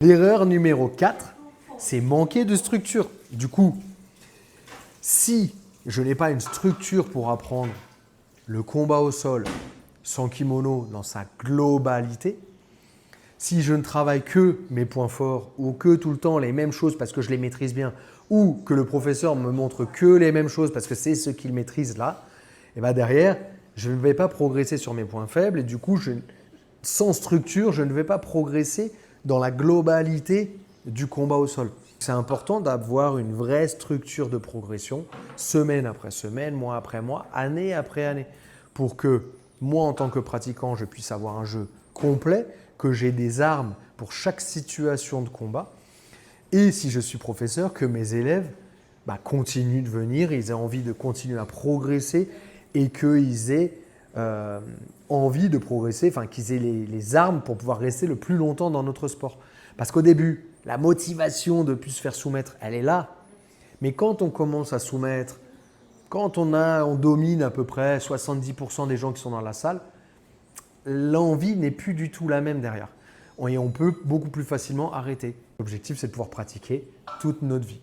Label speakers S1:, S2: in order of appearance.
S1: L'erreur numéro 4, c'est manquer de structure. Du coup, si je n'ai pas une structure pour apprendre le combat au sol sans kimono dans sa globalité, si je ne travaille que mes points forts ou que tout le temps les mêmes choses parce que je les maîtrise bien ou que le professeur me montre que les mêmes choses parce que c'est ce qu'il maîtrise là, et bien derrière, je ne vais pas progresser sur mes points faibles et du coup, sans structure, je ne vais pas progresser dans la globalité du combat au sol. C'est important d'avoir une vraie structure de progression, semaine après semaine, mois après mois, année après année, pour que moi, en tant que pratiquant, je puisse avoir un jeu complet, que j'ai des armes pour chaque situation de combat, et si je suis professeur, que mes élèves continuent de venir, ils aient envie de continuer à progresser et qu'ils aient envie de progresser, enfin qu'ils aient les armes pour pouvoir rester le plus longtemps dans notre sport. Parce qu'au début, la motivation de ne plus se faire soumettre, elle est là. Mais quand on commence à soumettre, quand on domine à peu près 70% des gens qui sont dans la salle, l'envie n'est plus du tout la même derrière. Et on peut beaucoup plus facilement arrêter. L'objectif, c'est de pouvoir pratiquer toute notre vie.